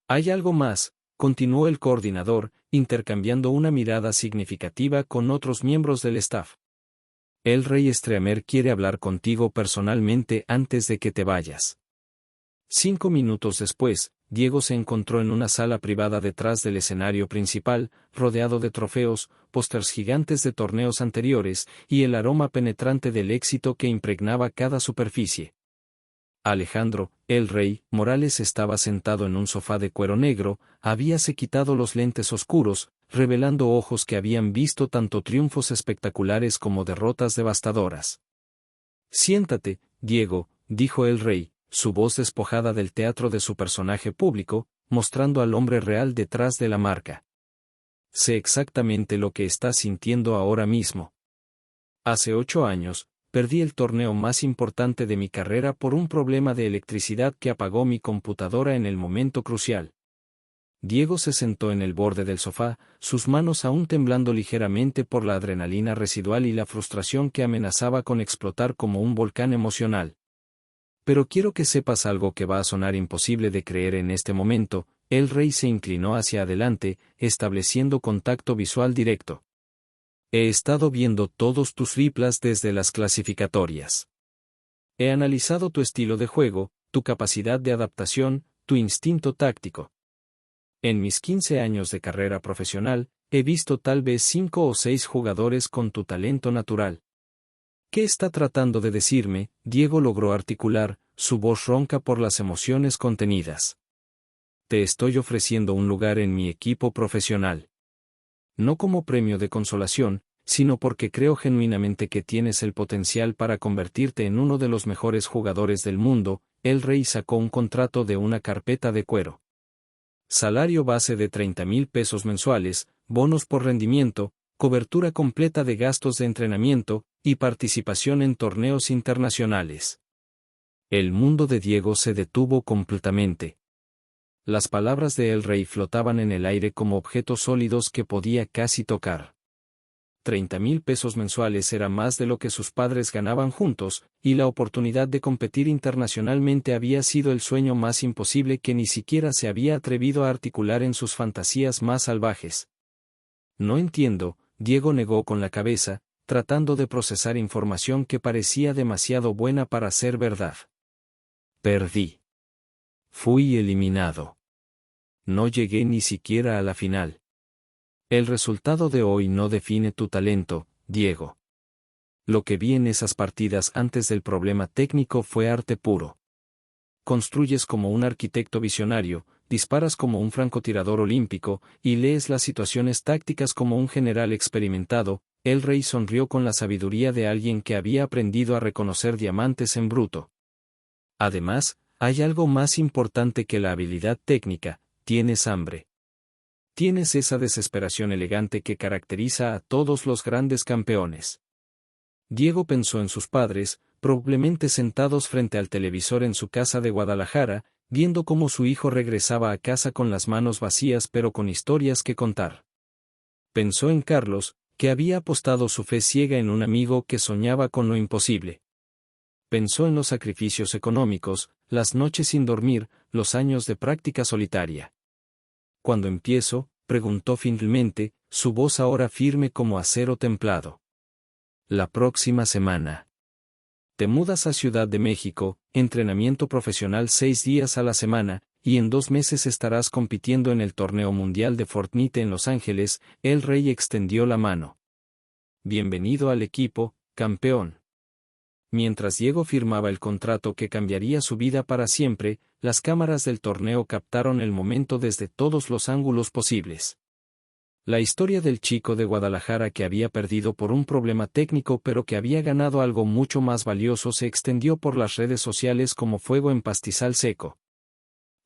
Hay algo más, continuó el coordinador, intercambiando una mirada significativa con otros miembros del staff. El rey Streamer quiere hablar contigo personalmente antes de que te vayas. 5 minutos después, Diego se encontró en una sala privada detrás del escenario principal, rodeado de trofeos, pósters gigantes de torneos anteriores, y el aroma penetrante del éxito que impregnaba cada superficie. Alejandro, el rey, Morales estaba sentado en un sofá de cuero negro, habíase quitado los lentes oscuros, revelando ojos que habían visto tanto triunfos espectaculares como derrotas devastadoras. Siéntate, Diego, dijo el rey, su voz despojada del teatro de su personaje público, mostrando al hombre real detrás de la marca. Sé exactamente lo que estás sintiendo ahora mismo. Hace 8 años, perdí el torneo más importante de mi carrera por un problema de electricidad que apagó mi computadora en el momento crucial. Diego se sentó en el borde del sofá, sus manos aún temblando ligeramente por la adrenalina residual y la frustración que amenazaba con explotar como un volcán emocional. Pero quiero que sepas algo que va a sonar imposible de creer en este momento. El rey se inclinó hacia adelante, estableciendo contacto visual directo. He estado viendo todos tus replays desde las clasificatorias. He analizado tu estilo de juego, tu capacidad de adaptación, tu instinto táctico. En mis 15 años de carrera profesional, he visto tal vez 5 o 6 jugadores con tu talento natural. ¿Qué está tratando de decirme? Diego logró articular, su voz ronca por las emociones contenidas. Te estoy ofreciendo un lugar en mi equipo profesional. No como premio de consolación, sino porque creo genuinamente que tienes el potencial para convertirte en uno de los mejores jugadores del mundo. El rey sacó un contrato de una carpeta de cuero. Salario base de 30,000 pesos mensuales, bonos por rendimiento, cobertura completa de gastos de entrenamiento, y participación en torneos internacionales. El mundo de Diego se detuvo completamente. Las palabras de El Rey flotaban en el aire como objetos sólidos que podía casi tocar. 30,000 pesos mensuales era más de lo que sus padres ganaban juntos, y la oportunidad de competir internacionalmente había sido el sueño más imposible que ni siquiera se había atrevido a articular en sus fantasías más salvajes. No entiendo, Diego negó con la cabeza, tratando de procesar información que parecía demasiado buena para ser verdad. Perdí. Fui eliminado. No llegué ni siquiera a la final. El resultado de hoy no define tu talento, Diego. Lo que vi en esas partidas antes del problema técnico fue arte puro. Construyes como un arquitecto visionario, disparas como un francotirador olímpico, y lees las situaciones tácticas como un general experimentado. El rey sonrió con la sabiduría de alguien que había aprendido a reconocer diamantes en bruto. Además, hay algo más importante que la habilidad técnica: tienes hambre. Tienes esa desesperación elegante que caracteriza a todos los grandes campeones. Diego pensó en sus padres, probablemente sentados frente al televisor en su casa de Guadalajara, viendo cómo su hijo regresaba a casa con las manos vacías pero con historias que contar. Pensó en Carlos, que había apostado su fe ciega en un amigo que soñaba con lo imposible. Pensó en los sacrificios económicos, las noches sin dormir, los años de práctica solitaria. ¿Cuándo empiezo?, preguntó finalmente, su voz ahora firme como acero templado. La próxima semana. Te mudas a Ciudad de México, entrenamiento profesional 6 días a la semana, y en 2 meses estarás compitiendo en el torneo mundial de Fortnite en Los Ángeles. El rey extendió la mano. Bienvenido al equipo, campeón. Mientras Diego firmaba el contrato que cambiaría su vida para siempre, las cámaras del torneo captaron el momento desde todos los ángulos posibles. La historia del chico de Guadalajara que había perdido por un problema técnico pero que había ganado algo mucho más valioso se extendió por las redes sociales como fuego en pastizal seco.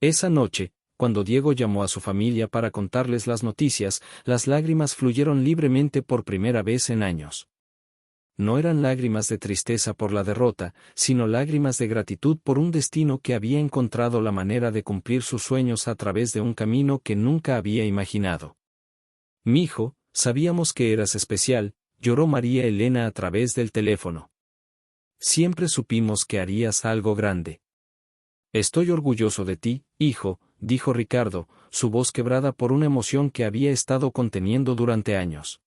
Esa noche, cuando Diego llamó a su familia para contarles las noticias, las lágrimas fluyeron libremente por primera vez en años. No eran lágrimas de tristeza por la derrota, sino lágrimas de gratitud por un destino que había encontrado la manera de cumplir sus sueños a través de un camino que nunca había imaginado. «Mijo, sabíamos que eras especial», lloró María Elena a través del teléfono. «Siempre supimos que harías algo grande». «Estoy orgulloso de ti, hijo», dijo Ricardo, su voz quebrada por una emoción que había estado conteniendo durante años.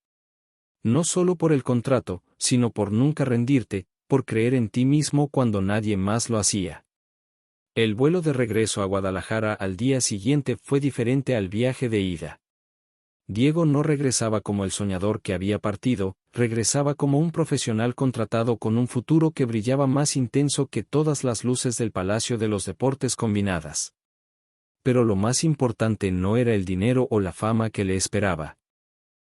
No solo por el contrato, sino por nunca rendirte, por creer en ti mismo cuando nadie más lo hacía. El vuelo de regreso a Guadalajara al día siguiente fue diferente al viaje de ida. Diego no regresaba como el soñador que había partido, regresaba como un profesional contratado con un futuro que brillaba más intenso que todas las luces del Palacio de los Deportes combinadas. Pero lo más importante no era el dinero o la fama que le esperaba.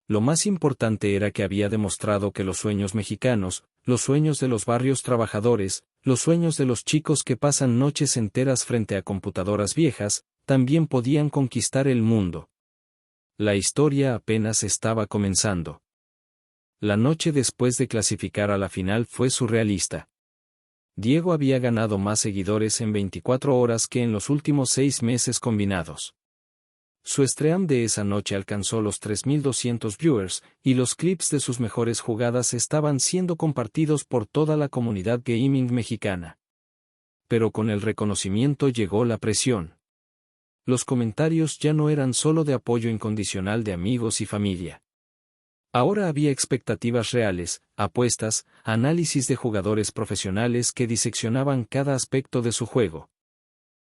Lo más importante era que había demostrado que los sueños mexicanos, los sueños de los barrios trabajadores, los sueños de los chicos que pasan noches enteras frente a computadoras viejas, también podían conquistar el mundo. La historia apenas estaba comenzando. La noche después de clasificar a la final fue surrealista. Diego había ganado más seguidores en 24 horas que en los últimos 6 meses combinados. Su stream de esa noche alcanzó los 3.200 viewers, y los clips de sus mejores jugadas estaban siendo compartidos por toda la comunidad gaming mexicana. Pero con el reconocimiento llegó la presión. Los comentarios ya no eran solo de apoyo incondicional de amigos y familia. Ahora había expectativas reales, apuestas, análisis de jugadores profesionales que diseccionaban cada aspecto de su juego.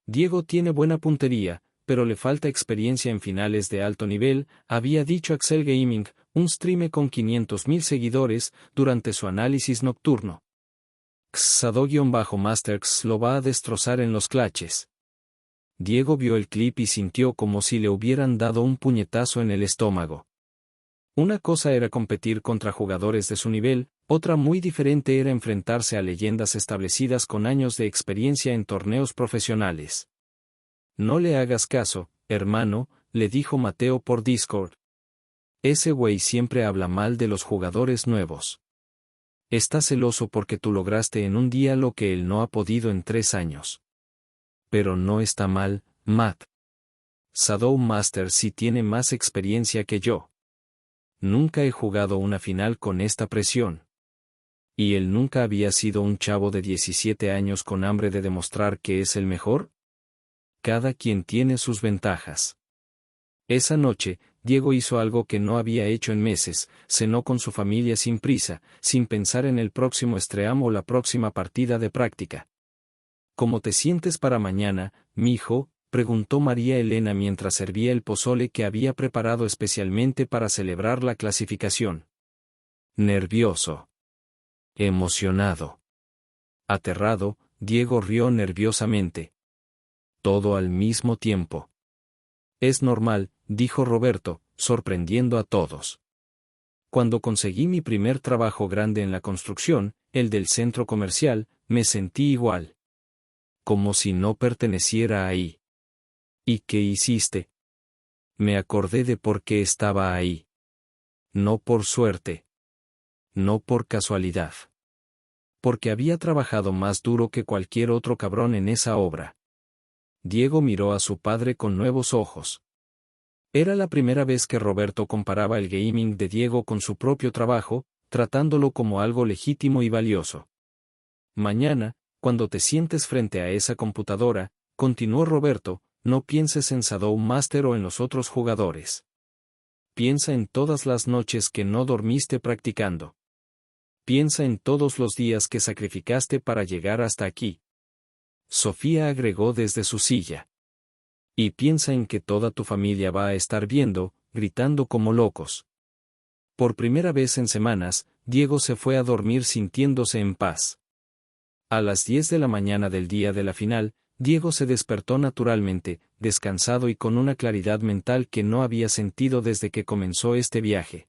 Diego tiene buena puntería, pero le falta experiencia en finales de alto nivel, había dicho Axel Gaming, un streamer con 500.000 seguidores, durante su análisis nocturno. Xado-Masterx lo va a destrozar en los clutches. Diego vio el clip y sintió como si le hubieran dado un puñetazo en el estómago. Una cosa era competir contra jugadores de su nivel, otra muy diferente era enfrentarse a leyendas establecidas con años de experiencia en torneos profesionales. No le hagas caso, hermano, le dijo Mateo por Discord. Ese güey siempre habla mal de los jugadores nuevos. Está celoso porque tú lograste en un día lo que él no ha podido en 3 años. Pero no está mal, Matt. Shadow Master sí tiene más experiencia que yo. Nunca he jugado una final con esta presión. ¿Y él nunca había sido un chavo de 17 años con hambre de demostrar que es el mejor? Cada quien tiene sus ventajas. Esa noche, Diego hizo algo que no había hecho en meses, cenó con su familia sin prisa, sin pensar en el próximo stream o la próxima partida de práctica. ¿Cómo te sientes para mañana, mijo?, preguntó María Elena mientras servía el pozole que había preparado especialmente para celebrar la clasificación. Nervioso. Emocionado. Aterrado, Diego rió nerviosamente. Todo al mismo tiempo. Es normal, dijo Roberto, sorprendiendo a todos. Cuando conseguí mi primer trabajo grande en la construcción, el del centro comercial, me sentí igual. Como si no perteneciera ahí. ¿Y qué hiciste? Me acordé de por qué estaba ahí. No por suerte. No por casualidad. Porque había trabajado más duro que cualquier otro cabrón en esa obra. Diego miró a su padre con nuevos ojos. Era la primera vez que Roberto comparaba el gaming de Diego con su propio trabajo, tratándolo como algo legítimo y valioso. Mañana, cuando te sientes frente a esa computadora, continuó Roberto, no pienses en Shadow Master o en los otros jugadores. Piensa en todas las noches que no dormiste practicando. Piensa en todos los días que sacrificaste para llegar hasta aquí. Sofía agregó desde su silla. Y piensa en que toda tu familia va a estar viendo, gritando como locos. Por primera vez en semanas, Diego se fue a dormir sintiéndose en paz. A las 10 de la mañana del día de la final, Diego se despertó naturalmente, descansado y con una claridad mental que no había sentido desde que comenzó este viaje.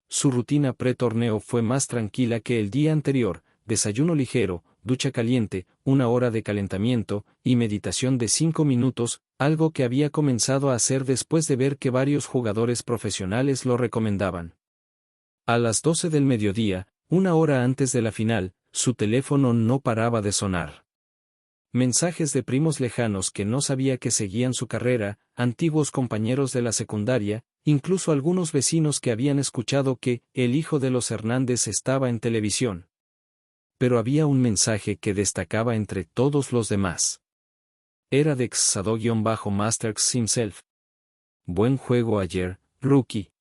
Su rutina pre-torneo fue más tranquila que el día anterior, desayuno ligero, ducha caliente, 1 hora de calentamiento, y meditación de 5 minutos, algo que había comenzado a hacer después de ver que varios jugadores profesionales lo recomendaban. A las 12 del mediodía, 1 hora antes de la final, su teléfono no paraba de sonar. Mensajes de primos lejanos que no sabía que seguían su carrera, antiguos compañeros de la secundaria, incluso algunos vecinos que habían escuchado que el hijo de los Hernández estaba en televisión. Pero había un mensaje que destacaba entre todos los demás. Era de Xado-Masterx himself. Buen juego ayer, rookie.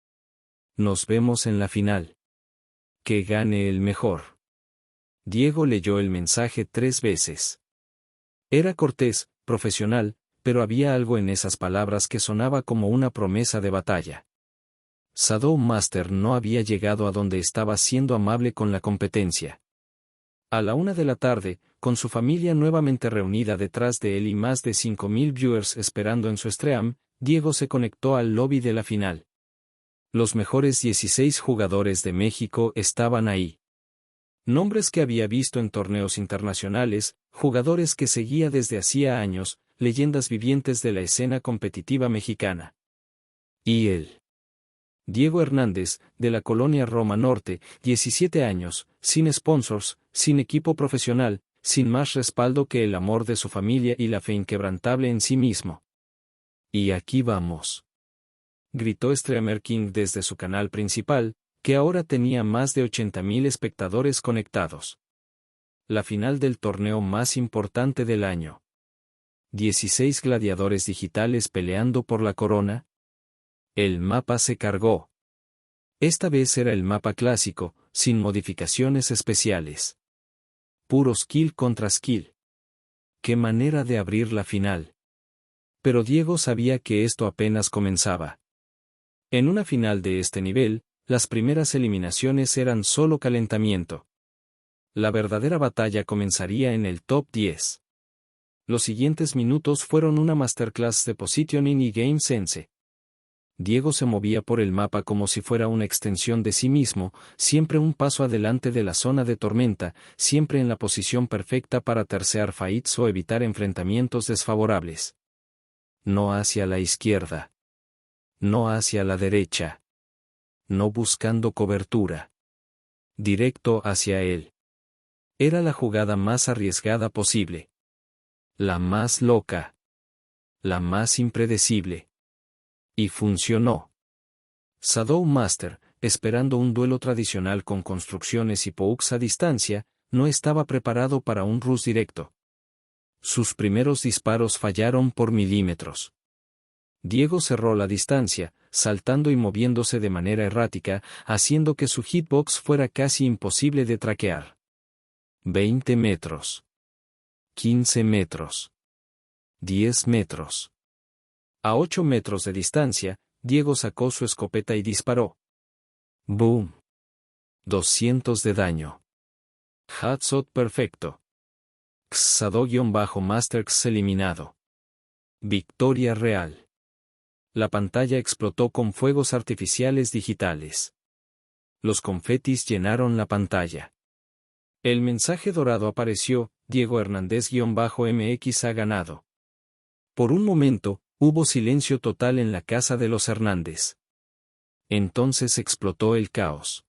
Nos vemos en la final. Que gane el mejor. Diego leyó el mensaje 3 veces. Era cortés, profesional, pero había algo en esas palabras que sonaba como una promesa de batalla. Shadow Master no había llegado a donde estaba siendo amable con la competencia. A la 1 de la tarde, con su familia nuevamente reunida detrás de él y más de 5.000 viewers esperando en su stream, Diego se conectó al lobby de la final. Los mejores 16 jugadores de México estaban ahí. Nombres que había visto en torneos internacionales, jugadores que seguía desde hacía años, leyendas vivientes de la escena competitiva mexicana. Y él. Diego Hernández, de la colonia Roma Norte, 17 años, sin sponsors, sin equipo profesional, sin más respaldo que el amor de su familia y la fe inquebrantable en sí mismo. Y aquí vamos, gritó Streamer King desde su canal principal, que ahora tenía más de 80.000 espectadores conectados. La final del torneo más importante del año. 16 gladiadores digitales peleando por la corona. El mapa se cargó. Esta vez era el mapa clásico, sin modificaciones especiales. Puro skill contra skill. ¡Qué manera de abrir la final! Pero Diego sabía que esto apenas comenzaba. En una final de este nivel, las primeras eliminaciones eran solo calentamiento. La verdadera batalla comenzaría en el top 10. Los siguientes minutos fueron una masterclass de positioning y game sense. Diego se movía por el mapa como si fuera una extensión de sí mismo, siempre un paso adelante de la zona de tormenta, siempre en la posición perfecta para tercear fights o evitar enfrentamientos desfavorables. No hacia la izquierda. No hacia la derecha. No buscando cobertura. Directo hacia él. Era la jugada más arriesgada posible. La más loca. La más impredecible. Y funcionó. Shadow Master, esperando un duelo tradicional con construcciones y pokes a distancia, no estaba preparado para un rush directo. Sus primeros disparos fallaron por milímetros. Diego cerró la distancia, saltando y moviéndose de manera errática, haciendo que su hitbox fuera casi imposible de traquear. 20 metros. 15 metros. 10 metros. A 8 metros de distancia, Diego sacó su escopeta y disparó. ¡Boom! 200 de daño. Headshot perfecto. Xado-Master eliminado. Victoria real. La pantalla explotó con fuegos artificiales digitales. Los confetis llenaron la pantalla. El mensaje dorado apareció: Diego Hernández-MX ha ganado. Por un momento, hubo silencio total en la casa de los Hernández. Entonces explotó el caos.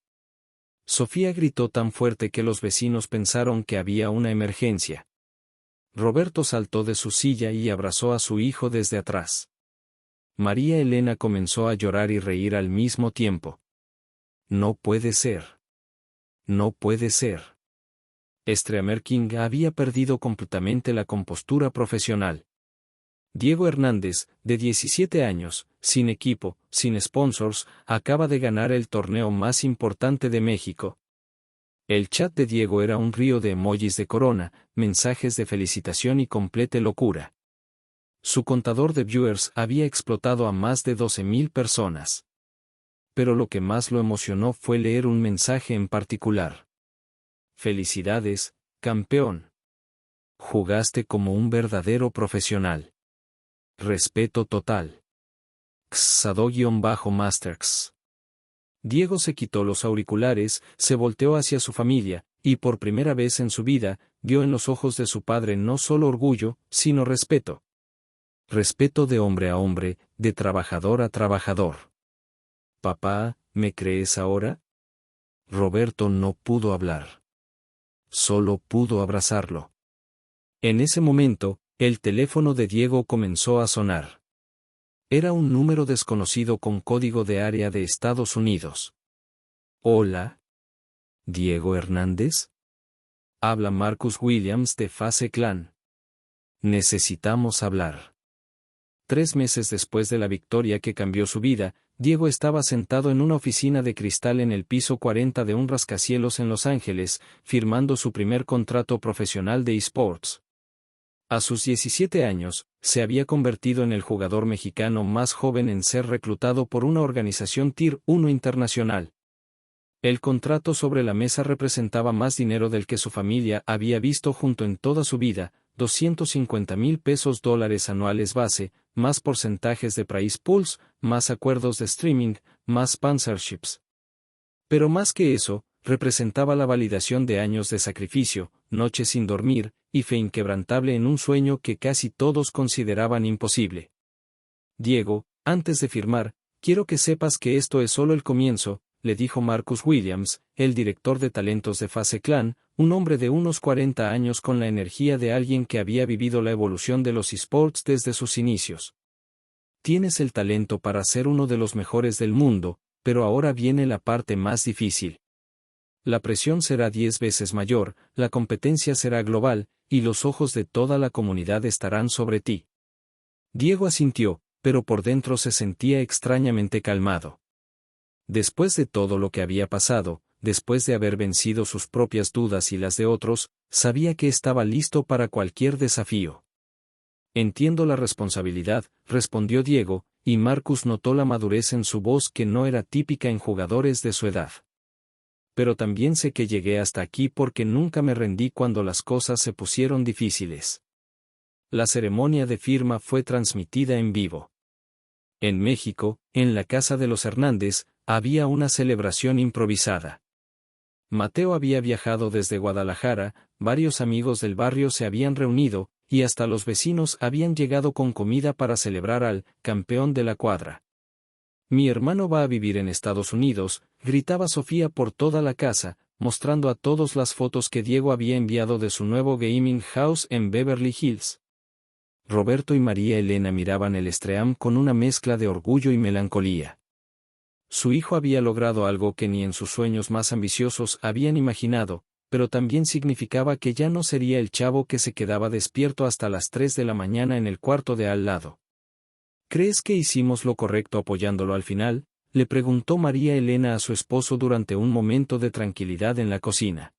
Sofía gritó tan fuerte que los vecinos pensaron que había una emergencia. Roberto saltó de su silla y abrazó a su hijo desde atrás. María Elena comenzó a llorar y reír al mismo tiempo. No puede ser. No puede ser. Streamer King había perdido completamente la compostura profesional. Diego Hernández, de 17 años, sin equipo, sin sponsors, acaba de ganar el torneo más importante de México. El chat de Diego era un río de emojis de corona, mensajes de felicitación y completa locura. Su contador de viewers había explotado a más de 12.000 personas. Pero lo que más lo emocionó fue leer un mensaje en particular. Felicidades, campeón. Jugaste como un verdadero profesional. Respeto total. Xado-Masters. Diego se quitó los auriculares, se volteó hacia su familia, y por primera vez en su vida, vio en los ojos de su padre no solo orgullo, sino respeto. Respeto de hombre a hombre, de trabajador a trabajador. Papá, ¿me crees ahora? Roberto no pudo hablar. Solo pudo abrazarlo. En ese momento, el teléfono de Diego comenzó a sonar. Era un número desconocido con código de área de Estados Unidos. Hola. ¿Diego Hernández? Habla Marcus Williams de Phase Clan. Necesitamos hablar. 3 meses después de la victoria que cambió su vida, Diego estaba sentado en una oficina de cristal en el piso 40 de un rascacielos en Los Ángeles, firmando su primer contrato profesional de eSports. A sus 17 años, se había convertido en el jugador mexicano más joven en ser reclutado por una organización Tier 1 internacional. El contrato sobre la mesa representaba más dinero del que su familia había visto junto en toda su vida, 250,000 pesos dólares anuales base, más porcentajes de prize pools, más acuerdos de streaming, más sponsorships. Pero más que eso, representaba la validación de años de sacrificio, noches sin dormir, y fe inquebrantable en un sueño que casi todos consideraban imposible. Diego, antes de firmar, quiero que sepas que esto es solo el comienzo, le dijo Marcus Williams, el director de talentos de Phase Clan, un hombre de unos 40 años con la energía de alguien que había vivido la evolución de los esports desde sus inicios. tienes el talento para ser uno de los mejores del mundo, pero ahora viene la parte más difícil. La presión será 10 veces mayor, la competencia será global, y los ojos de toda la comunidad estarán sobre ti. Diego asintió, pero por dentro se sentía extrañamente calmado. Después de todo lo que había pasado, después de haber vencido sus propias dudas y las de otros, sabía que estaba listo para cualquier desafío. Entiendo la responsabilidad, respondió Diego, y Marcus notó la madurez en su voz que no era típica en jugadores de su edad. Pero también sé que llegué hasta aquí porque nunca me rendí cuando las cosas se pusieron difíciles. La ceremonia de firma fue transmitida en vivo. En México, en la casa de los Hernández, había una celebración improvisada. Mateo había viajado desde Guadalajara, varios amigos del barrio se habían reunido, y hasta los vecinos habían llegado con comida para celebrar al campeón de la cuadra. Mi hermano va a vivir en Estados Unidos, gritaba Sofía por toda la casa, mostrando a todos las fotos que Diego había enviado de su nuevo gaming house en Beverly Hills. Roberto y María Elena miraban el stream con una mezcla de orgullo y melancolía. Su hijo había logrado algo que ni en sus sueños más ambiciosos habían imaginado, pero también significaba que ya no sería el chavo que se quedaba despierto hasta las 3 de la mañana en el cuarto de al lado. ¿Crees que hicimos lo correcto apoyándolo al final?, le preguntó María Elena a su esposo durante un momento de tranquilidad en la cocina.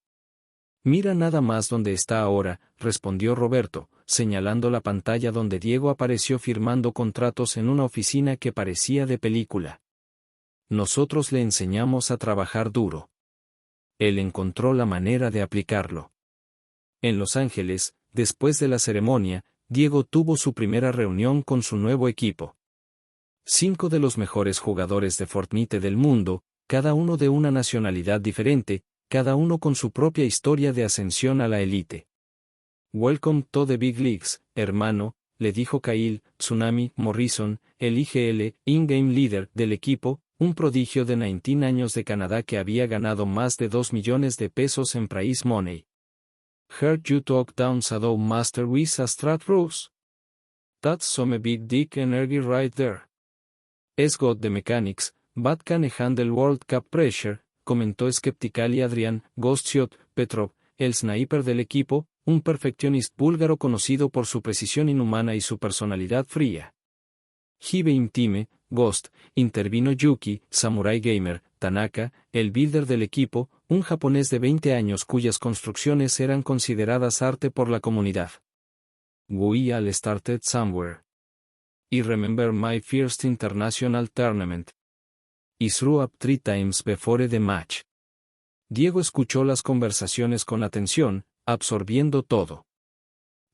Mira nada más dónde está ahora, respondió Roberto, señalando la pantalla donde Diego apareció firmando contratos en una oficina que parecía de película. Nosotros le enseñamos a trabajar duro. Él encontró la manera de aplicarlo. En Los Ángeles, después de la ceremonia, Diego tuvo su primera reunión con su nuevo equipo. 5 de los mejores jugadores de Fortnite del mundo, cada uno de una nacionalidad diferente, cada uno con su propia historia de ascensión a la élite. Welcome to the Big Leagues, hermano, le dijo Kyle Tsunami Morrison, el IGL, in-game leader del equipo, un prodigio de 19 años de Canadá que había ganado más de 2 millones de pesos en prize money. Heard you talk down Shadow Master with a Strat Rose? That's some big dick energy right there. Es got the mechanics, but can handle World Cup pressure, comentó Skeptically Adrian Ghostshot Petrov, el sniper del equipo, un perfeccionista búlgaro conocido por su precisión inhumana y su personalidad fría. Hibe Intime, Ghost, intervino Yuki, Samurai Gamer, Tanaka, el builder del equipo, un japonés de 20 años cuyas construcciones eran consideradas arte por la comunidad. We all started somewhere. I remember my first international tournament. I threw up 3 times before the match. Diego escuchó las conversaciones con atención, absorbiendo todo.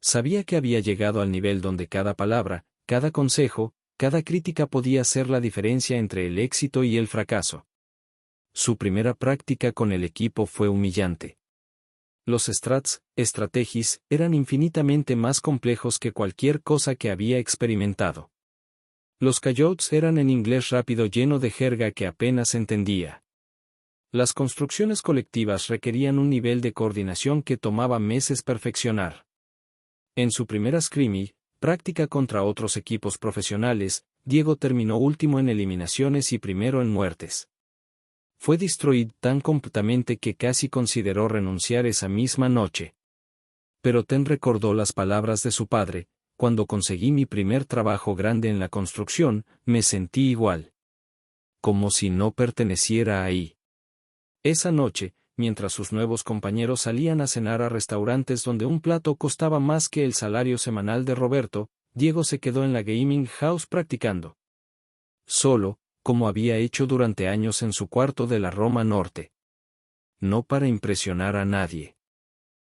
Sabía que había llegado al nivel donde cada palabra, cada consejo, cada crítica podía hacer la diferencia entre el éxito y el fracaso. Su primera práctica con el equipo fue humillante. Los strats, estrategies, eran infinitamente más complejos que cualquier cosa que había experimentado. Los cayouts eran en inglés rápido lleno de jerga que apenas entendía. Las construcciones colectivas requerían un nivel de coordinación que tomaba meses perfeccionar. En su primera scrimmage, práctica contra otros equipos profesionales, Diego terminó último en eliminaciones y primero en muertes. Fue destruido tan completamente que casi consideró renunciar esa misma noche. Pero Ten recordó las palabras de su padre: cuando conseguí mi primer trabajo grande en la construcción, me sentí igual. Como si no perteneciera ahí. Esa noche, mientras sus nuevos compañeros salían a cenar a restaurantes donde un plato costaba más que el salario semanal de Roberto, Diego se quedó en la gaming house practicando. Solo, como había hecho durante años en su cuarto de la Roma Norte. No para impresionar a nadie.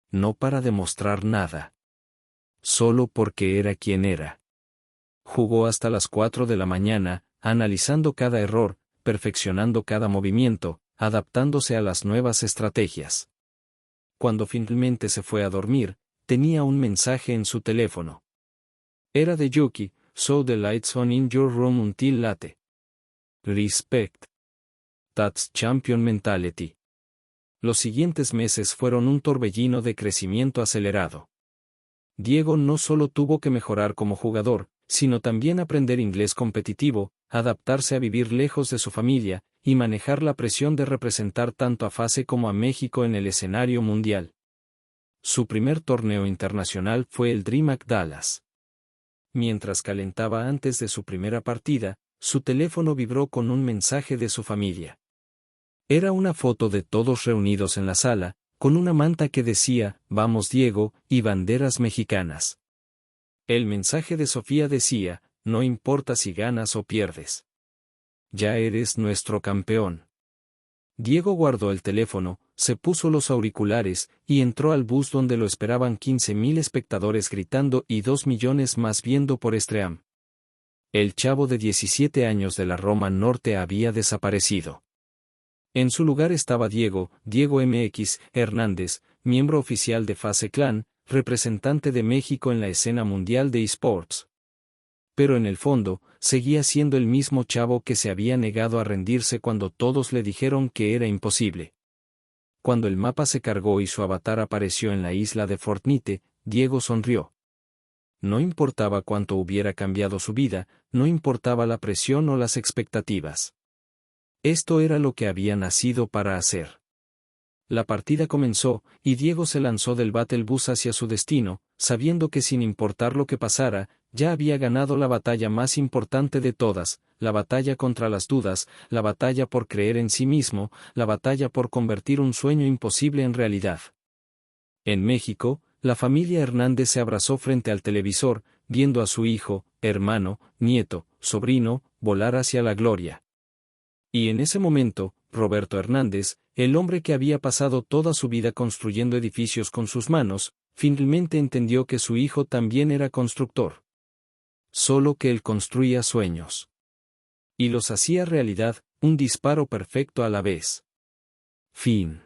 No para demostrar nada. Solo porque era quien era. Jugó hasta las 4 de la mañana, analizando cada error, perfeccionando cada movimiento, adaptándose a las nuevas estrategias. Cuando finalmente se fue a dormir, tenía un mensaje en su teléfono. Era de Yuki: "So the lights on in your room until late. Respect. That's champion mentality". Los siguientes meses fueron un torbellino de crecimiento acelerado. Diego no solo tuvo que mejorar como jugador, sino también aprender inglés competitivo, adaptarse a vivir lejos de su familia, y manejar la presión de representar tanto a FASE como a México en el escenario mundial. Su primer torneo internacional fue el DreamHack Dallas. Mientras calentaba antes de su primera partida, su teléfono vibró con un mensaje de su familia. Era una foto de todos reunidos en la sala, con una manta que decía, "Vamos Diego", y banderas mexicanas. El mensaje de Sofía decía, "No importa si ganas o pierdes. Ya eres nuestro campeón". Diego guardó el teléfono, se puso los auriculares, y entró al bus donde lo esperaban 15,000 espectadores gritando y 2 millones más viendo por stream. El chavo de 17 años de la Roma Norte había desaparecido. En su lugar estaba Diego MX Hernández, miembro oficial de FASE Clan, representante de México en la escena mundial de esports. Pero en el fondo, seguía siendo el mismo chavo que se había negado a rendirse cuando todos le dijeron que era imposible. Cuando el mapa se cargó y su avatar apareció en la isla de Fortnite, Diego sonrió. No importaba cuánto hubiera cambiado su vida, no importaba la presión o las expectativas. Esto era lo que había nacido para hacer. La partida comenzó, y Diego se lanzó del Battle Bus hacia su destino, sabiendo que sin importar lo que pasara, ya había ganado la batalla más importante de todas, la batalla contra las dudas, la batalla por creer en sí mismo, la batalla por convertir un sueño imposible en realidad. En México, la familia Hernández se abrazó frente al televisor, viendo a su hijo, hermano, nieto, sobrino, volar hacia la gloria. Y en ese momento, Roberto Hernández, el hombre que había pasado toda su vida construyendo edificios con sus manos, finalmente entendió que su hijo también era constructor. Solo que él construía sueños. Y los hacía realidad, un disparo perfecto a la vez. Fin.